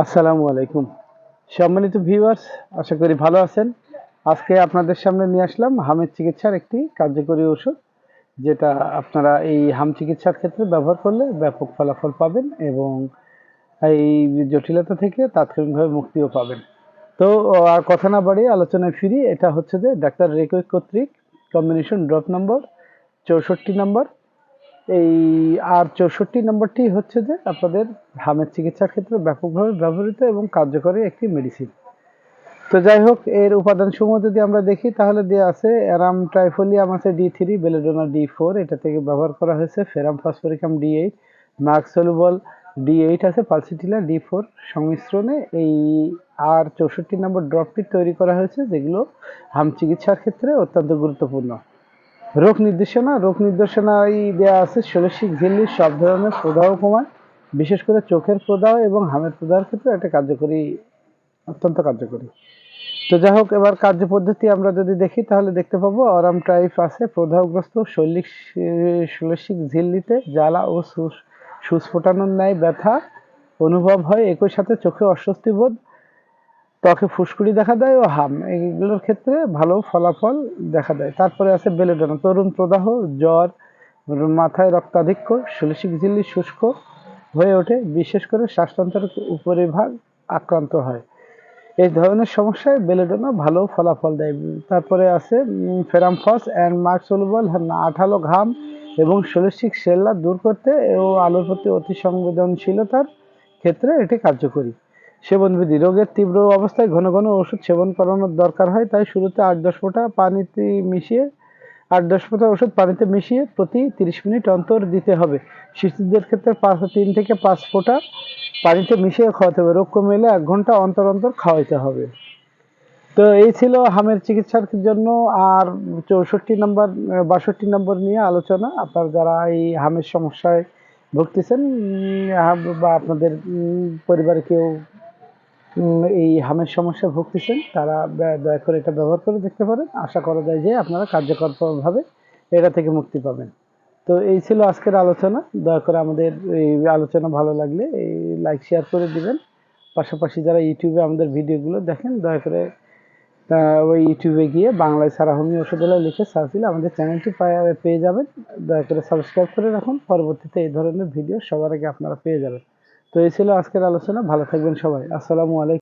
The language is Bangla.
আসসালামু আলাইকুম। সম্মানিত ভিউয়ার্স, আশা করি ভালো আছেন। আজকে আপনাদের সামনে নিয়ে আসলাম হামের চিকিৎসার একটি কার্যকরী ওষুধ, যেটা আপনারা এই হাম চিকিৎসার ক্ষেত্রে ব্যবহার করলে ব্যাপক ফলাফল পাবেন এবং এই জটিলতা থেকে তাৎক্ষণিকভাবে মুক্তিও পাবেন। তো আর কথা না বাড়িয়ে আলোচনায় ফিরি। এটা হচ্ছে যে ডাক্তার রেকুইক কর্তৃক কম্বিনেশন ড্রপ নম্বর 64 নম্বর। এই 64 নম্বরটি হচ্ছে যে আপনাদের হামের চিকিৎসার ক্ষেত্রে ব্যাপকভাবে ব্যবহৃত এবং কার্যকরী একটি মেডিসিন। তো যাই হোক, এর উপাদানসমূহ যদি আমরা দেখি তাহলে দেওয়া আছে অ্যারাম ট্রাইফোলিয়াম আছে D3, বেলেডোনা D4, এটা থেকে ব্যবহার করা হয়েছে ফেরাম phosphoricum D8, mark soluble D8 আছে, পালসিটিলা D4 সংমিশ্রণে এই 64 নম্বর ড্রপটি তৈরি করা হয়েছে, যেগুলো হাম চিকিৎসার ক্ষেত্রে অত্যন্ত গুরুত্বপূর্ণ। রোগ নির্দেশনায় দেওয়া আছে ষোলশিক ঝিল্লির সব ধরনের প্রদাহ কমায়, বিশেষ করে চোখের প্রদাহ এবং হামের প্রদাহের ক্ষেত্রে এটা কার্যকরী, অত্যন্ত কার্যকরী। তো যাই হোক, এবার কার্যপদ্ধতি আমরা যদি দেখি তাহলে দেখতে পাবো অরাম টাইপ আছে প্রদাহগ্রস্ত ষোলশিক ঝিল্লিতে জ্বালা ও সুচ ন্যায় ব্যথা অনুভব হয়, একই সাথে চোখে অস্বস্তি বোধ, ত্বকে ফুসকুড়ি দেখা দেয় ও হাম, এইগুলোর ক্ষেত্রে ভালো ফলাফল দেখা দেয়। তারপরে আছে বেলেডোনা, তরুণ প্রদাহ, জ্বর, মাথায় রক্তাধিক্য, ষোলশিক ঝিল্লি শুষ্ক হয়ে ওঠে, বিশেষ করে শ্বাসতন্ত্রের উপরিভাগ আক্রান্ত হয়, এই ধরনের সমস্যায় বেলেডোনা ভালো ফলাফল দেয়। তারপরে আছে ফেরামফস অ্যান্ড মার্ক সলুবল, আঠালো ঘাম এবং ষোলশিক শেল্লা দূর করতে ও আলোর প্রতি অতি সংবেদনশীলতার ক্ষেত্রে এটি কার্যকরী। সেবনবিধি: রোগের তীব্র অবস্থায় ঘন ঘন ওষুধ সেবন করানোর দরকার হয়, তাই শুরুতে 8-10 ফোঁটা ওষুধ পানিতে মিশিয়ে প্রতি 30 মিনিট অন্তর দিতে হবে। শিশুদের ক্ষেত্রে 3 থেকে 5 ফোঁটা পানিতে মিশিয়ে খাওয়াতে হবে। রোগ কমে এলে 1 ঘন্টা অন্তর অন্তর খাওয়াইতে হবে। তো এই ছিল হামের চিকিৎসার জন্য। আর 64 নম্বর 62 নম্বর নিয়ে আলোচনা। আপনারা যারা এই হামের সমস্যায় ভুগতেছেন বা আপনাদের পরিবারে কেউ এই হামের সমস্যায় ভুগতেছেন, তারা দয়া করে এটা ব্যবহার করে দেখতে পারেন। আশা করা যায় যে আপনারা কার্যকরভাবে এটা থেকে মুক্তি পাবেন। তো এই ছিল আজকের আলোচনা। দয়া করে আমাদের এই আলোচনা ভালো লাগলে এই লাইক শেয়ার করে দিবেন। পাশাপাশি যারা ইউটিউবে আমাদের ভিডিওগুলো দেখেন, দয়া করে ওই ইউটিউবে গিয়ে বাংলায় সারা হোমিও ওষুধালয় লিখে সার্চ দিলে আমাদের চ্যানেলটি পেয়ে যাবেন। দয়া করে সাবস্ক্রাইব করে রাখুন, পরবর্তীতে এই ধরনের ভিডিও সবার আগে আপনারা পেয়ে যাবেন। তো এই ছিল আজকের আলোচনা। ভালো থাকবেন সবাই। আসসালামু আলাইকুম।